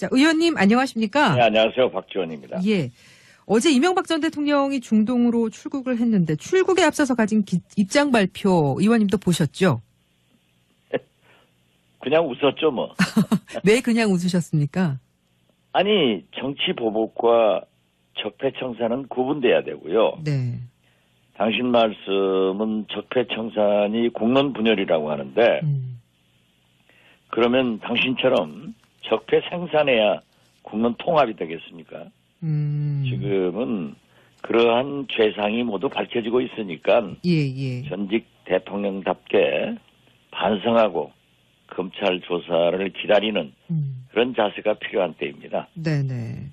자, 의원님 안녕하십니까? 네, 안녕하세요. 박지원입니다. 예. 어제 이명박 전 대통령이 중동으로 출국을 했는데 출국에 앞서서 가진 입장 발표 의원님도 보셨죠? 그냥 웃었죠, 뭐. 왜 그냥 웃으셨습니까? 아니, 정치 보복과 적폐청산은 구분돼야 되고요. 네. 당신 말씀은 적폐청산이 국론 분열이라고 하는데 그러면 당신처럼 적폐 생산해야 국론 통합이 되겠습니까? 지금은 그러한 죄상이 모두 밝혀지고 있으니까 예. 전직 대통령답게 반성하고 검찰 조사를 기다리는 그런 자세가 필요한 때입니다. 네네.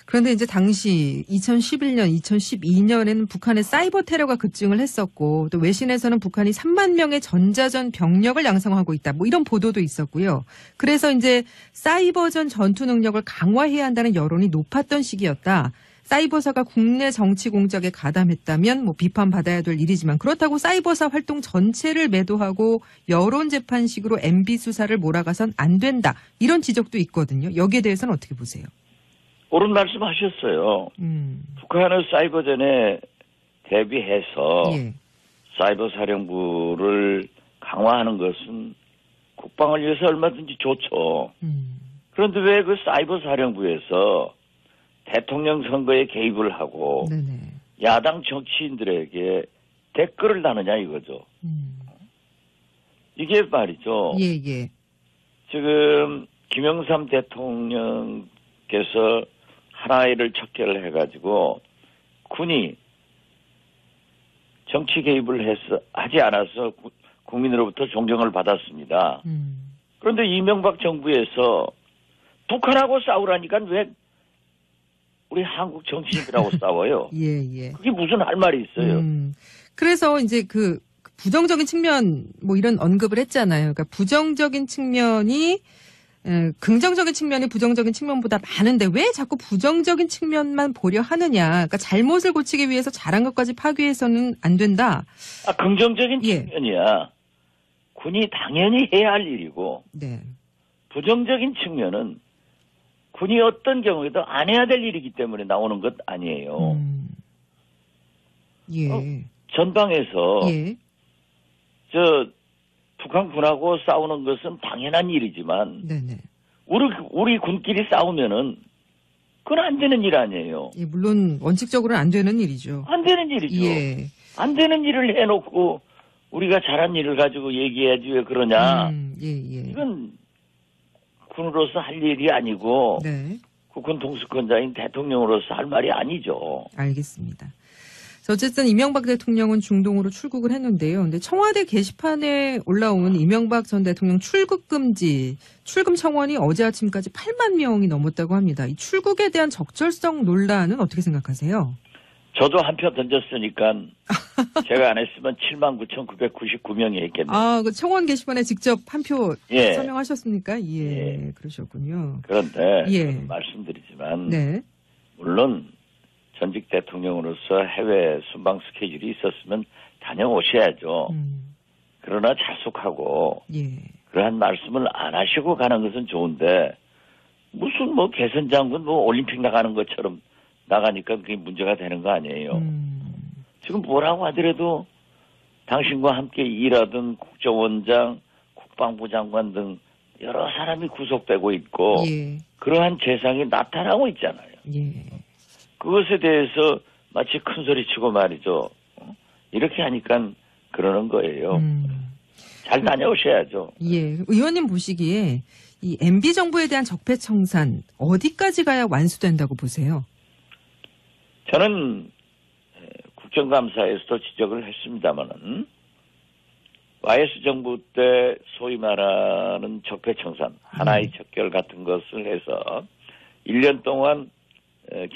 그런데 이제 당시 2011년, 2012년에는 북한의 사이버 테러가 급증을 했었고 또 외신에서는 북한이 3만 명의 전자전 병력을 양성하고 있다. 뭐 이런 보도도 있었고요. 그래서 이제 사이버전 전투 능력을 강화해야 한다는 여론이 높았던 시기였다. 사이버사가 국내 정치 공작에 가담했다면 뭐 비판받아야 될 일이지만 그렇다고 사이버사 활동 전체를 매도하고 여론 재판식으로 MB 수사를 몰아가선 안 된다. 이런 지적도 있거든요. 여기에 대해서는 어떻게 보세요? 옳은 말씀하셨어요. 북한의 사이버전에 대비해서 예. 사이버 사령부를 강화하는 것은 국방을 위해서 얼마든지 좋죠. 그런데 왜 그 사이버 사령부에서 대통령 선거에 개입을 하고 네네. 야당 정치인들에게 댓글을 다느냐 이거죠. 이게 말이죠. 예. 지금 김영삼 대통령께서 하나의를 척결을 해가지고 군이 정치 개입을 하지 않아서 국민으로부터 존경을 받았습니다. 그런데 이명박 정부에서 북한하고 싸우라니까 왜 우리 한국 정치인들하고 싸워요? 예. 그게 무슨 할 말이 있어요? 그래서 이제 그 부정적인 측면 뭐 이런 언급을 했잖아요. 그러니까 부정적인 측면이 긍정적인 측면이 부정적인 측면보다 많은데 왜 자꾸 부정적인 측면만 보려 하느냐. 그러니까 잘못을 고치기 위해서 잘한 것까지 파괴해서는 안 된다. 긍정적인 예. 측면이야. 군이 당연히 해야 할 일이고 네. 부정적인 측면은 군이 어떤 경우에도 안 해야 될 일이기 때문에 나오는 것 아니에요. 예. 전방에서 예. 북한 군하고 싸우는 것은 당연한 일이지만 네네. 우리 군끼리 싸우면은 그건 안 되는 일 아니에요. 예, 물론 원칙적으로는 안 되는 일이죠. 안 되는 일이죠. 예. 안 되는 일을 해놓고 우리가 잘한 일을 가지고 얘기해야지 왜 그러냐. 예. 이건 군으로서 할 일이 아니고 네. 국군 통수권자인 대통령으로서 할 말이 아니죠. 알겠습니다. 어쨌든 이명박 대통령은 중동으로 출국을 했는데요. 근데 청와대 게시판에 올라온 이명박 전 대통령 출국 금지, 출금 청원이 어제 아침까지 8만 명이 넘었다고 합니다. 이 출국에 대한 적절성 논란은 어떻게 생각하세요? 저도 한 표 던졌으니까 제가 안 했으면 79,999명이 했겠네요. 아, 그 청원 게시판에 직접 한 표 예. 서명하셨습니까? 예, 그러셨군요. 그런데 예. 말씀드리지만 네. 물론 전직 대통령으로서 해외 순방 스케줄이 있었으면 다녀오셔야죠. 그러나 자숙하고 예. 그러한 말씀을 안 하시고 가는 것은 좋은데 무슨 뭐 개선 장군 뭐 올림픽 나가는 것처럼 나가니까 그게 문제가 되는 거 아니에요. 지금 뭐라고 하더라도 당신과 함께 일하던 국정원장, 국방부 장관 등 여러 사람이 구속되고 있고 예. 그러한 재상이 나타나고 있잖아요. 예. 그것에 대해서 마치 큰 소리 치고 말이죠. 이렇게 하니까 그러는 거예요. 잘 다녀오셔야죠. 예. 의원님 보시기에 이 MB 정부에 대한 적폐청산 어디까지 가야 완수된다고 보세요? 저는 국정감사에서도 지적을 했습니다마는 YS 정부 때 소위 말하는 적폐청산, 하나의 척결 같은 것을 해서 1년 동안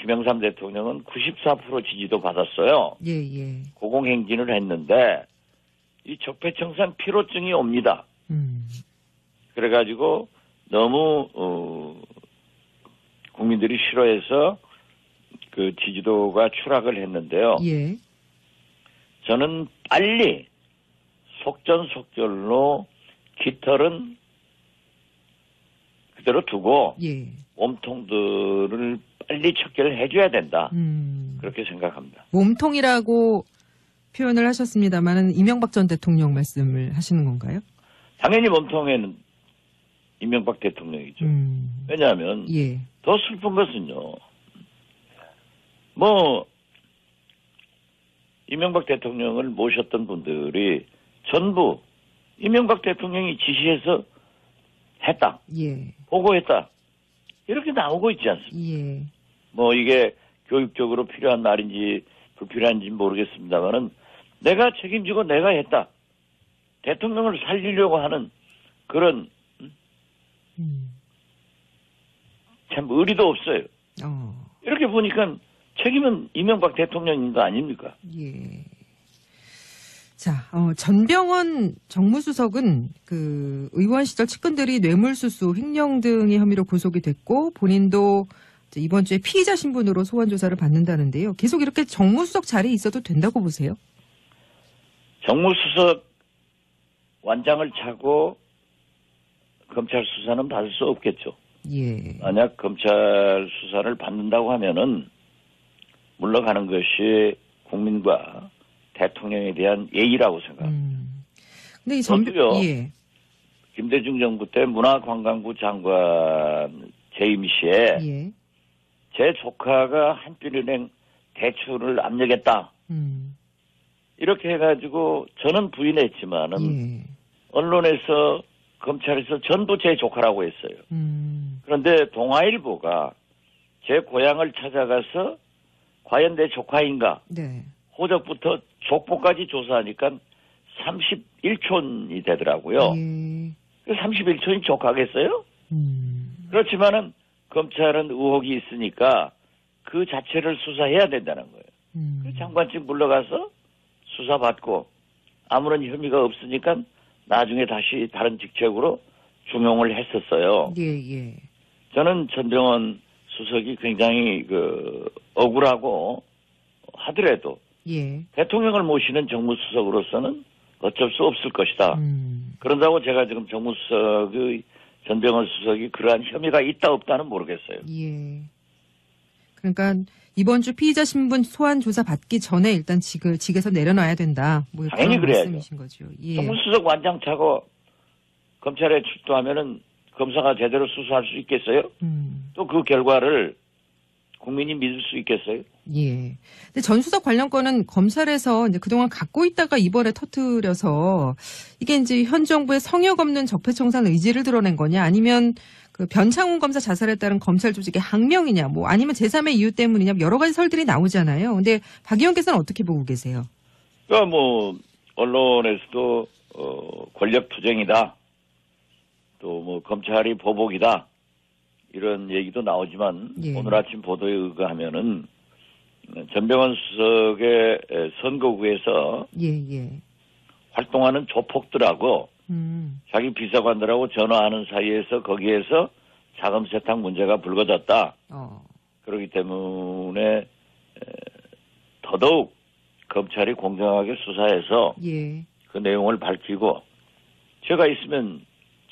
김영삼 대통령은 94% 지지도 받았어요. 예. 고공행진을 했는데 이 적폐청산 피로증이 옵니다. 그래가지고 너무 국민들이 싫어해서 그 지지도가 추락을 했는데요. 예. 저는 빨리 속전속결로 깃털은 그대로 두고 예. 몸통들을 빨리 척결을 해줘야 된다. 그렇게 생각합니다. 몸통이라고 표현을 하셨습니다만은 이명박 전 대통령 말씀을 하시는 건가요? 당연히 몸통에는 이명박 대통령이죠. 왜냐하면 예. 더 슬픈 것은요. 뭐 이명박 대통령을 모셨던 분들이 전부 이명박 대통령이 지시해서 했다. 예. 보고했다. 이렇게 나오고 있지 않습니까? 예. 뭐 이게 교육적으로 필요한 말인지 불필요한지 모르겠습니다만은 내가 책임지고 내가 했다. 대통령을 살리려고 하는 그런 참 의리도 없어요. 이렇게 보니까 책임은 이명박 대통령인 거 아닙니까? 예. 자, 전병헌 정무수석은 그 의원 시절 측근들이 뇌물수수, 횡령 등의 혐의로 구속이 됐고 본인도 이번 주에 피의자 신분으로 소환 조사를 받는다는데요. 계속 이렇게 정무수석 자리에 있어도 된다고 보세요? 정무수석 완장을 차고 검찰 수사는 받을 수 없겠죠. 예. 만약 검찰 수사를 받는다고 하면은 물러가는 것이 국민과 대통령에 대한 예의라고 생각합니다. 근데 이 예. 김대중 정부 때 문화관광부 장관 재임 시에 예. 제 조카가 한빛은행 대출을 압력했다. 이렇게 해가지고 저는 부인했지만은 예. 언론에서 검찰에서 전부 제 조카라고 했어요. 그런데 동아일보가 제 고향을 찾아가서 과연 내 조카인가? 네. 호적부터 족보까지 조사하니까 31촌이 되더라고요. 예. 31촌이 조카겠어요? 그렇지만은 검찰은 의혹이 있으니까 그 자체를 수사해야 된다는 거예요. 그 장관직 물러가서 수사받고 아무런 혐의가 없으니까 나중에 다시 다른 직책으로 중용을 했었어요. 예, 예. 저는 전병헌 수석이 굉장히 억울하고 하더라도 예. 대통령을 모시는 정무수석으로서는 어쩔 수 없을 것이다. 그런다고 제가 지금 정무수석의 전병헌 수석이 그러한 혐의가 있다 없다는 모르겠어요. 예. 그러니까 이번 주 피의자 신분 소환 조사 받기 전에 일단 직에서 내려놔야 된다. 뭐 당연히 그런 그래야죠. 말씀이신 거죠. 예. 정무수석 완장 차고 검찰에 출두하면은 검사가 제대로 수사할 수 있겠어요? 또 그 결과를 국민이 믿을 수 있겠어요? 예. 근데 전 수석 관련 건은 검찰에서 이제 그동안 갖고 있다가 이번에 터뜨려서 이게 이제 현 정부의 성역 없는 적폐청산 의지를 드러낸 거냐 아니면 그 변창훈 검사 자살에 따른 검찰 조직의 항명이냐 뭐 아니면 제3의 이유 때문이냐 여러 가지 설들이 나오잖아요. 근데 박 의원께서는 어떻게 보고 계세요? 그러니까 뭐 언론에서도 권력 투쟁이다. 또 뭐 검찰이 보복이다. 이런 얘기도 나오지만 예. 오늘 아침 보도에 의거하면은 전병헌 수석의 선거구에서 예. 활동하는 조폭들하고 자기 비서관들하고 전화하는 사이에서 거기에서 자금 세탁 문제가 불거졌다. 그렇기 때문에 더더욱 검찰이 공정하게 수사해서 예. 그 내용을 밝히고 제가 있으면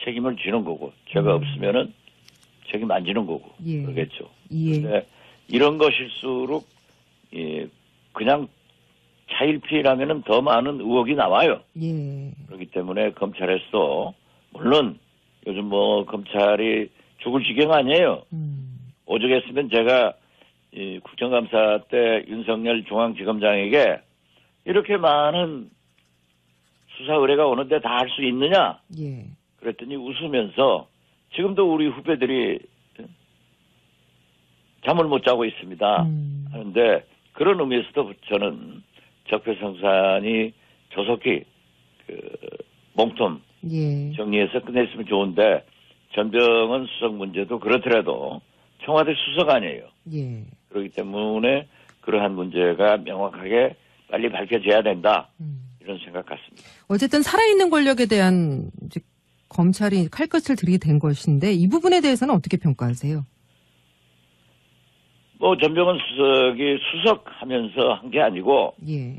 책임을 지는 거고 제가 없으면은 책임 안 지는 거고 예. 그러겠죠. 예. 근데 이런 것일수록 그냥 차일피일하면은 더 많은 의혹이 나와요. 예. 그렇기 때문에 검찰에서도 물론 요즘 뭐 검찰이 죽을 지경 아니에요. 오죽했으면 제가 국정감사 때 윤석열 중앙지검장에게 이렇게 많은 수사 의뢰가 오는데 다 할 수 있느냐? 예. 그랬더니 웃으면서 지금도 우리 후배들이 잠을 못 자고 있습니다. 하는데 그런 의미에서도 저는 적폐청산이 조속히 몸통 예. 정리해서 끝냈으면 좋은데 전병헌 수석 문제도 그렇더라도 청와대 수석 아니에요. 예. 그렇기 때문에 그러한 문제가 명확하게 빨리 밝혀져야 된다. 이런 생각 같습니다. 어쨌든 살아있는 권력에 대한 이제 검찰이 칼끝을 들이게 된 것인데 이 부분에 대해서는 어떻게 평가하세요? 뭐 전병헌 수석이 수석하면서 한 게 아니고 예.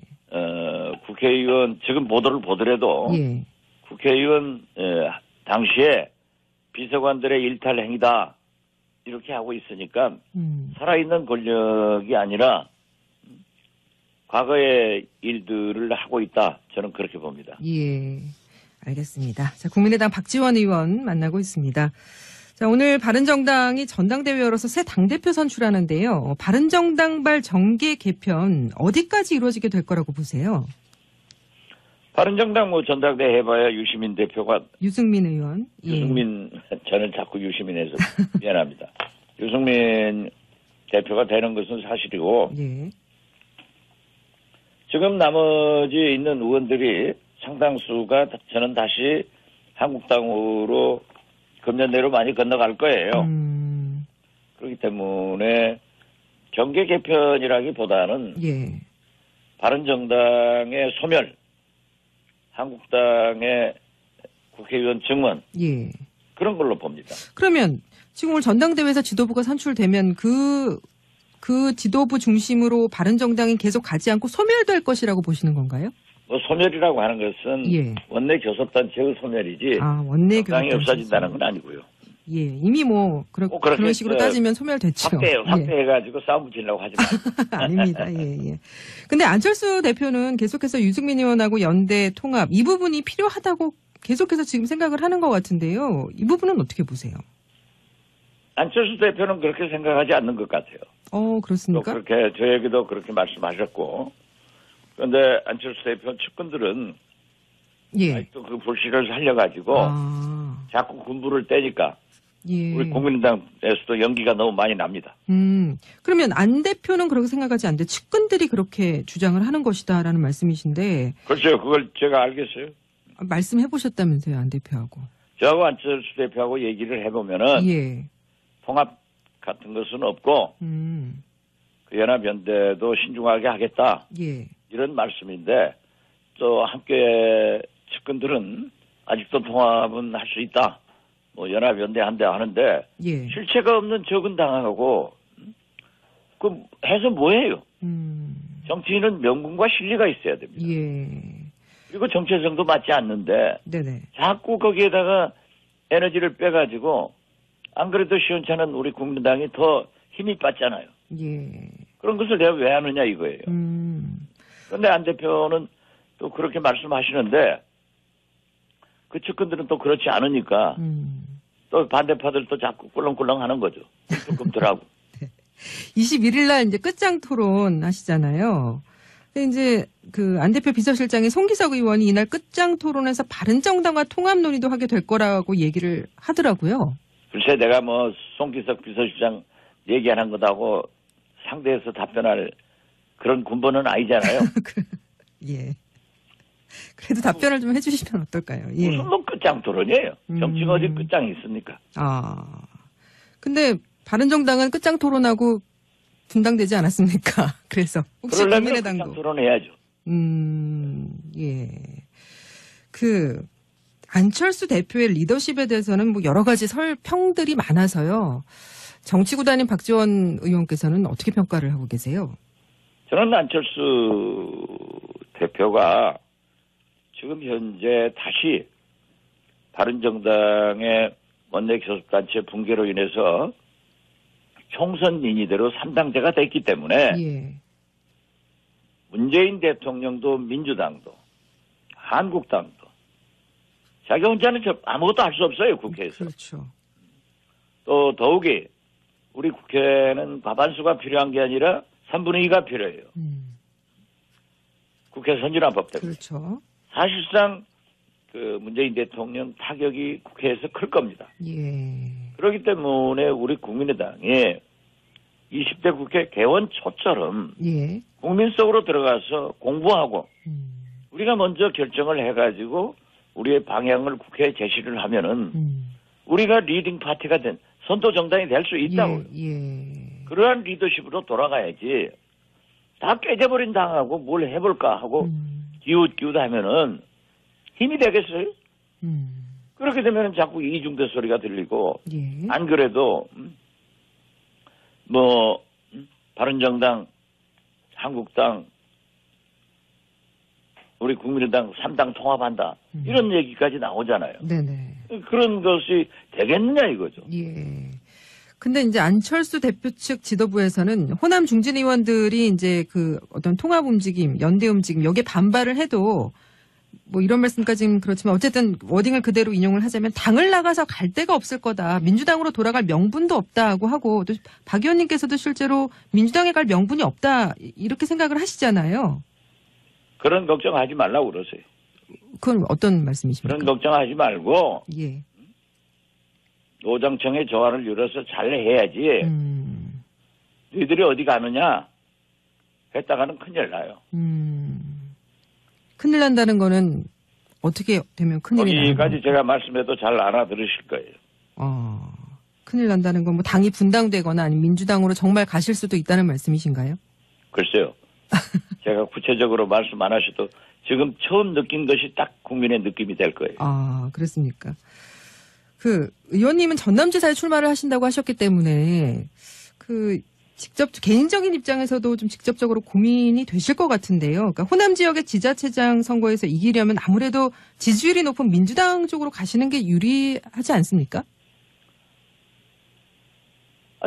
국회의원 지금 보도를 보더라도 예. 국회의원 당시에 비서관들의 일탈 행위다 이렇게 하고 있으니까 살아있는 권력이 아니라 과거의 일들을 하고 있다. 저는 그렇게 봅니다. 예, 알겠습니다. 자, 국민의당 박지원 의원 만나고 있습니다. 자, 오늘 바른정당이 전당대회 열어서 새 당대표 선출하는데요. 바른정당발 정계 개편 어디까지 이루어지게 될 거라고 보세요? 바른정당 전당대회 해봐야 유시민 대표가 유승민 의원. 유승민 저는 자꾸 유시민해서 미안합니다. 유승민 대표가 되는 것은 사실이고 예. 지금 나머지 있는 의원들이 상당수가 저는 다시 한국당으로 금년 내로 많이 건너갈 거예요. 그렇기 때문에 정계 개편이라기보다는 예. 바른정당의 소멸, 한국당의 국회의원 증원 예. 그런 걸로 봅니다. 그러면 지금 오늘 전당대회에서 지도부가 선출되면 그 지도부 중심으로 바른정당이 계속 가지 않고 소멸될 것이라고 보시는 건가요? 뭐 소멸이라고 하는 것은 예. 원내 교섭단체의 소멸이지 아, 원내 정당이 교섭단체 없어진다는 건 아니고요. 예, 이미 뭐 그런 식으로 따지면 소멸됐죠. 확대해가지고 싸움 붙이려고 하지 마세요. 아닙니다. 예, 예. 근데 안철수 대표는 계속해서 유승민 의원하고 연대 통합 이 부분이 필요하다고 계속해서 지금 생각을 하는 것 같은데요. 이 부분은 어떻게 보세요? 안철수 대표는 그렇게 생각하지 않는 것 같아요. 그렇습니까? 또 그렇게 저에게도 그렇게 말씀하셨고, 그런데 안철수 대표 측근들은 예. 아직도 그 불씨를 살려가지고 자꾸 군부를 떼니까 예. 우리 국민의당에서도 연기가 너무 많이 납니다. 그러면 안 대표는 그렇게 생각하지 않는데 측근들이 그렇게 주장을 하는 것이다라는 말씀이신데. 그렇죠. 그걸 제가 알겠어요. 말씀해 보셨다면서요, 안 대표하고. 저하고 안철수 대표하고 얘기를 해보면은 예. 통합 같은 것은 없고 그 연합연대도 신중하게 하겠다. 예. 이런 말씀인데 또 함께 측근들은 아직도 통합은 할 수 있다. 뭐 연합연대 한다 하는데 예. 실체가 없는 적은 당하고 그 해서 뭐해요? 정치인은 명분과 실리가 있어야 됩니다. 예. 그리고 정체성도 맞지 않는데 네네. 자꾸 거기에다가 에너지를 빼가지고 안 그래도 시원찮은 우리 국민당이 더 힘이 빠졌잖아요. 예. 그런 것을 내가 왜 하느냐 이거예요. 그런데 안 대표는 또 그렇게 말씀하시는데 그 측근들은 또 그렇지 않으니까 또 반대파들도 자꾸 꿀렁꿀렁 하는 거죠. 조금들하고. 네. 21일 날 이제 끝장 토론 하시잖아요. 근데 이제 그 안 대표 비서실장인 송기석 의원이 이날 끝장 토론에서 바른정당과 통합 논의도 하게 될 거라고 얘기를 하더라고요. 글쎄 내가 뭐 송기석 비서실장 얘기하는 것하고 상대해서 답변할 그런 군번은 아니잖아요. 예. 그래도 답변을 좀 해주시면 어떨까요? 예. 무슨 뭐 끝장 토론이에요. 정치가 어디 끝장이 있습니까? 근데 바른정당은 끝장 토론하고 분당되지 않았습니까? 그래서 혹시 국민의당도 끝장 토론해야죠. 예. 안철수 대표의 리더십에 대해서는 뭐 여러 가지 설평들이 많아서요. 정치구단인 박지원 의원께서는 어떻게 평가를 하고 계세요? 저는 안철수 대표가 지금 현재 다시 바른정당의 원내교섭단체 붕괴로 인해서 총선 인의대로 3당제가 됐기 때문에 예. 문재인 대통령도 민주당도 한국당도 자기 혼자는 아무것도 할 수 없어요, 국회에서. 그렇죠. 또 더욱이 우리 국회는 과반수가 필요한 게 아니라 3분의 2가 필요해요. 국회 선진화법 때문에. 그렇죠. 사실상 그 문재인 대통령 타격이 국회에서 클 겁니다. 예. 그렇기 때문에 우리 국민의당이 20대 국회 개원 초처럼 예. 국민 속으로 들어가서 공부하고 우리가 먼저 결정을 해가지고 우리의 방향을 국회에 제시를 하면은 우리가 리딩 파티가 된 선도 정당이 될 수 있다고요. 예. 그러한 리더십으로 돌아가야지 다 깨져버린 당하고 뭘 해볼까 하고 기웃기웃 하면은 힘이 되겠어요? 그렇게 되면은 자꾸 이중대 소리가 들리고 예. 안 그래도 뭐 바른정당, 한국당, 우리 국민의당 3당 통합한다 이런 얘기까지 나오잖아요. 네네. 그런 것이 되겠느냐 이거죠. 예. 근데 이제 안철수 대표 측 지도부에서는 호남 중진 의원들이 이제 그 어떤 통합 움직임, 연대 움직임 여기에 반발을 해도 뭐 이런 말씀까지는 그렇지만 어쨌든 워딩을 그대로 인용을 하자면 당을 나가서 갈 데가 없을 거다. 민주당으로 돌아갈 명분도 없다고 하고 또 박 의원님께서도 실제로 민주당에 갈 명분이 없다 이렇게 생각을 하시잖아요. 그런 걱정하지 말라고 그러세요. 그건 어떤 말씀이십니까? 그런 걱정하지 말고 예. 노장청의 조화를 이뤄서 잘 해야지. 너희들이 어디 가느냐 했다가는 큰일 나요. 큰일 난다는 거는 어떻게 되면 큰일이 나요? 거기까지 제가 말씀해도 잘 알아들으실 거예요. 큰일 난다는 건 뭐 당이 분당되거나 아니면 민주당으로 정말 가실 수도 있다는 말씀이신가요? 글쎄요. 제가 구체적으로 말씀 안 하셔도 지금 처음 느낀 것이 딱 국민의 느낌이 될 거예요. 그렇습니까? 그 의원님은 전남지사에 출마를 하신다고 하셨기 때문에 그 직접 개인적인 입장에서도 좀 직접적으로 고민이 되실 것 같은데요. 그러니까 호남 지역의 지자체장 선거에서 이기려면 아무래도 지지율이 높은 민주당 쪽으로 가시는 게 유리하지 않습니까?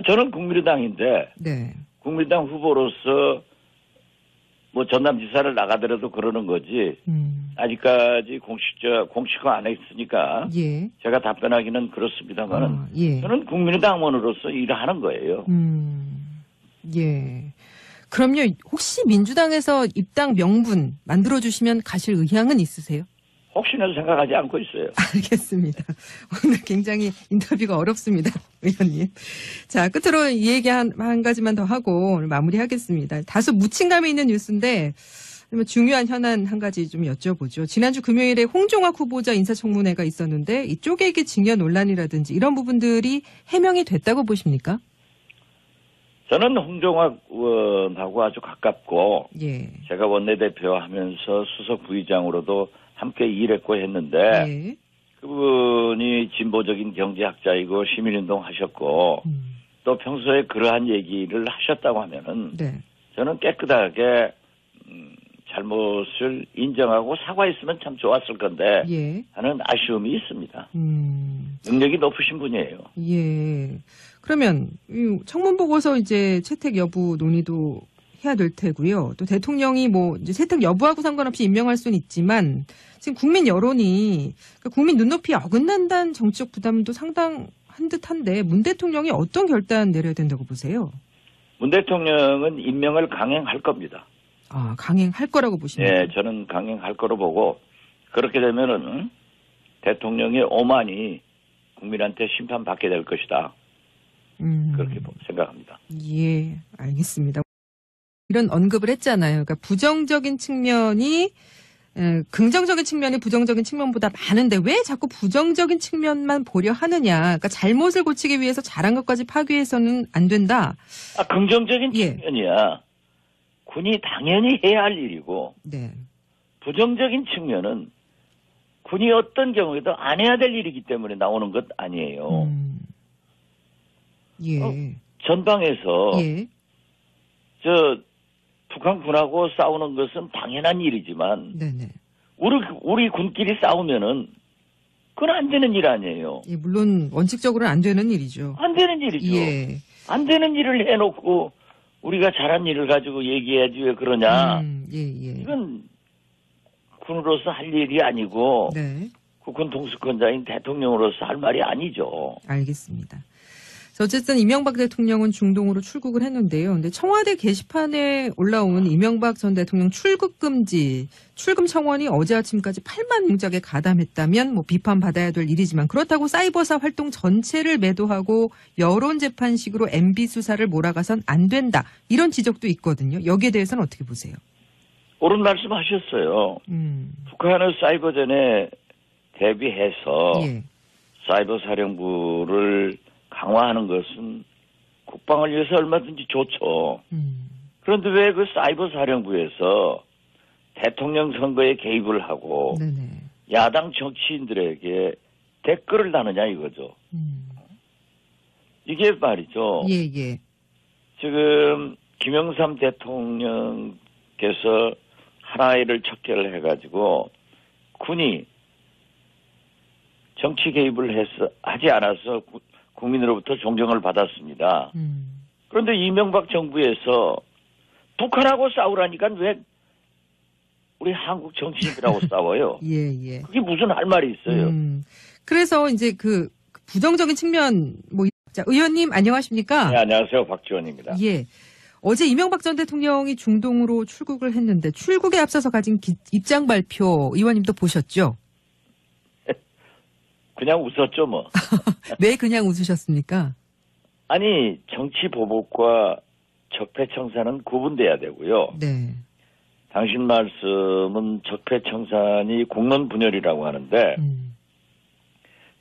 저는 국민의당인데 네. 국민의당 후보로서 뭐 전남지사를 나가더라도 그러는 거지. 아직까지 공식화 안 했으니까 예. 제가 답변하기는 그렇습니다만은 예. 저는 국민의당원으로서 일을 하는 거예요. 예. 그럼요. 혹시 민주당에서 입당 명분 만들어주시면 가실 의향은 있으세요? 혹시나 생각하지 않고 있어요. 알겠습니다. 오늘 굉장히 인터뷰가 어렵습니다. 의원님. 자, 끝으로 이 얘기 한 가지만 더 하고 오늘 마무리하겠습니다. 다소 묻힌감이 있는 뉴스인데 중요한 현안 한 가지 좀 여쭤보죠. 지난주 금요일에 홍종학 후보자 인사청문회가 있었는데 이 쪼개기 징역 논란이라든지 이런 부분들이 해명이 됐다고 보십니까? 저는 홍종학 의원하고 아주 가깝고 예. 제가 원내대표 하면서 수석 부의장으로도 함께 일했고 했는데 예. 그분이 진보적인 경제학자이고 시민운동 하셨고 또 평소에 그러한 얘기를 하셨다고 하면은 네. 저는 깨끗하게 잘못을 인정하고 사과했으면 참 좋았을 건데 예. 하는 아쉬움이 있습니다. 능력이 높으신 분이에요. 예. 그러면 이 청문 보고서 이제 채택 여부 논의도 해야 될 테고요. 또 대통령이 뭐 이제 채택 여부하고 상관없이 임명할 수는 있지만 지금 국민 여론이 그러니까 국민 눈높이에 어긋난다는 정치적 부담도 상당한 듯한데 문 대통령이 어떤 결단 내려야 된다고 보세요? 문 대통령은 임명을 강행할 겁니다. 강행할 거라고 보십니까? 네, 저는 강행할 거로 보고 그렇게 되면은 대통령의 오만이 국민한테 심판받게 될 것이다. 그렇게 생각합니다. 예, 알겠습니다. 이런 언급을 했잖아요. 그러니까 부정적인 측면이 긍정적인 측면이 부정적인 측면보다 많은데 왜 자꾸 부정적인 측면만 보려 하느냐. 그러니까 잘못을 고치기 위해서 잘한 것까지 파괴해서는 안 된다. 긍정적인 예. 측면이야. 군이 당연히 해야 할 일이고 네. 부정적인 측면은 군이 어떤 경우에도 안 해야 될 일이기 때문에 나오는 것 아니에요. 예. 전방에서 예. 북한군하고 싸우는 것은 당연한 일이지만 네네. 우리 군끼리 싸우면은 그건 안 되는 일 아니에요. 예, 물론 원칙적으로는 안 되는 일이죠. 안 되는 일이죠. 예. 안 되는 일을 해놓고 우리가 잘한 일을 가지고 얘기해야지 왜 그러냐. 예. 이건 군으로서 할 일이 아니고 네. 국군 통수권자인 대통령으로서 할 말이 아니죠. 알겠습니다. 어쨌든 이명박 대통령은 중동으로 출국을 했는데요. 근데 청와대 게시판에 올라온 이명박 전 대통령 출국 금지, 출금 청원이 어제 아침까지 8만 명작에 가담했다면 뭐 비판받아야 될 일이지만 그렇다고 사이버사 활동 전체를 매도하고 여론 재판식으로 MB 수사를 몰아가선 안 된다. 이런 지적도 있거든요. 여기에 대해서는 어떻게 보세요? 옳은 말씀하셨어요. 북한의 사이버전에 대비해서 예. 사이버 사령부를 강화하는 것은 국방을 위해서 얼마든지 좋죠. 그런데 왜 그 사이버 사령부에서 대통령 선거에 개입을 하고 네네. 야당 정치인들에게 댓글을 다느냐 이거죠. 이게 말이죠. 예. 지금 김영삼 대통령께서 하나의를 척결을 해가지고 군이 정치 개입을 하지 않아서 국민으로부터 존경을 받았습니다. 그런데 이명박 정부에서 북한하고 싸우라니까 왜 우리 한국 정치인들하고 싸워요? 예. 그게 무슨 할 말이 있어요? 그래서 이제 그 부정적인 측면 자, 의원님 안녕하십니까? 네, 안녕하세요. 박지원입니다. 예. 어제 이명박 전 대통령이 중동으로 출국을 했는데 출국에 앞서서 가진 입장 발표 의원님도 보셨죠? 그냥 웃었죠, 뭐. 왜 그냥 웃으셨습니까? 아니, 정치 보복과 적폐청산은 구분돼야 되고요. 네. 당신 말씀은 적폐청산이 공론 분열이라고 하는데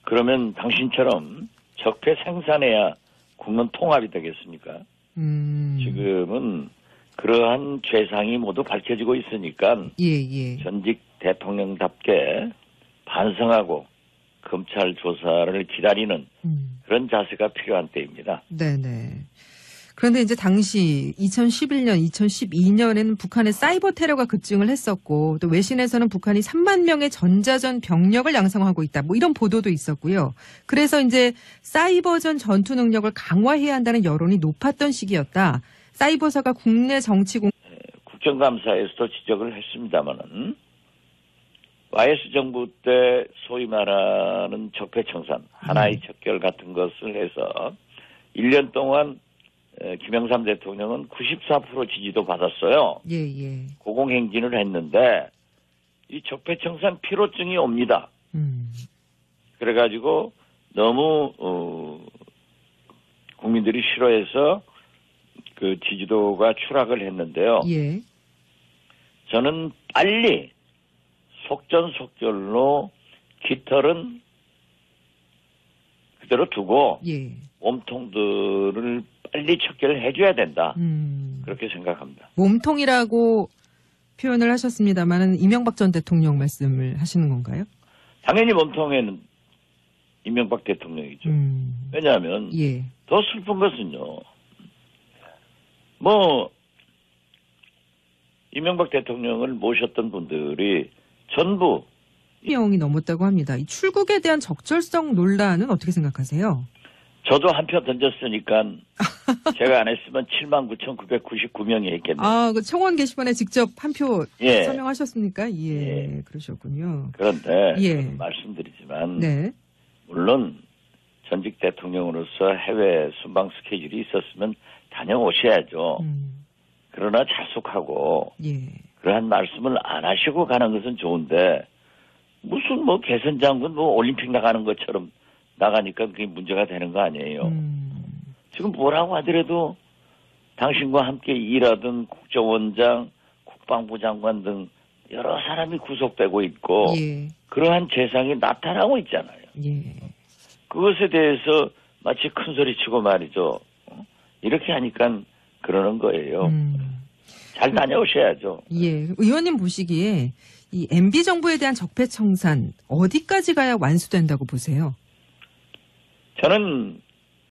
그러면 당신처럼 적폐 생산해야 국론 통합이 되겠습니까? 지금은 그러한 죄상이 모두 밝혀지고 있으니까 예. 전직 대통령답게 반성하고 검찰 조사를 기다리는 그런 자세가 필요한 때입니다. 네네. 그런데 이제 당시 2011년, 2012년에는 북한의 사이버 테러가 급증을 했었고 또 외신에서는 북한이 3만 명의 전자전 병력을 양성하고 있다. 뭐 이런 보도도 있었고요. 그래서 이제 사이버전 전투 능력을 강화해야 한다는 여론이 높았던 시기였다. 사이버사가 국내 국정감사에서도 지적을 했습니다마는 YS 정부 때 소위 말하는 적폐청산, 하나의 척결 같은 것을 해서 1년 동안 김영삼 대통령은 94% 지지도 받았어요. 예. 고공행진을 했는데 이 적폐청산 피로증이 옵니다. 그래가지고 너무 국민들이 싫어해서 그 지지도가 추락을 했는데요. 예. 저는 빨리 속전속결로 깃털은 그대로 두고 예. 몸통들을 빨리 척결을 해줘야 된다. 그렇게 생각합니다. 몸통이라고 표현을 하셨습니다만은 이명박 전 대통령 말씀을 하시는 건가요? 당연히 몸통에는 이명박 대통령이죠. 왜냐하면 예. 더 슬픈 것은요. 뭐 이명박 대통령을 모셨던 분들이 전부 명이 넘었다고 합니다. 이 출국에 대한 적절성 논란은 어떻게 생각하세요? 저도 한 표 던졌으니까 제가 안 했으면 79,999명이 했겠네요. 아, 그 청원 게시판에 직접 한 표 예. 서명하셨습니까? 예, 그러셨군요. 그런데 예. 말씀드리지만 네. 물론 전직 대통령으로서 해외 순방 스케줄이 있었으면 다녀오셔야죠. 그러나 자숙하고 예. 그러한 말씀을 안 하시고 가는 것은 좋은데 무슨 뭐 개선 장군 뭐 올림픽 나가는 것처럼 나가니까 그게 문제가 되는 거 아니에요. 지금 뭐라고 하더라도 당신과 함께 일하던 국정원장, 국방부 장관 등 여러 사람이 구속되고 있고 예. 그러한 재상이 나타나고 있잖아요. 예. 그것에 대해서 마치 큰 소리 치고 말이죠. 이렇게 하니까 그러는 거예요. 잘 다녀오셔야죠. 예. 의원님 보시기에 이 MB 정부에 대한 적폐청산 어디까지 가야 완수된다고 보세요? 저는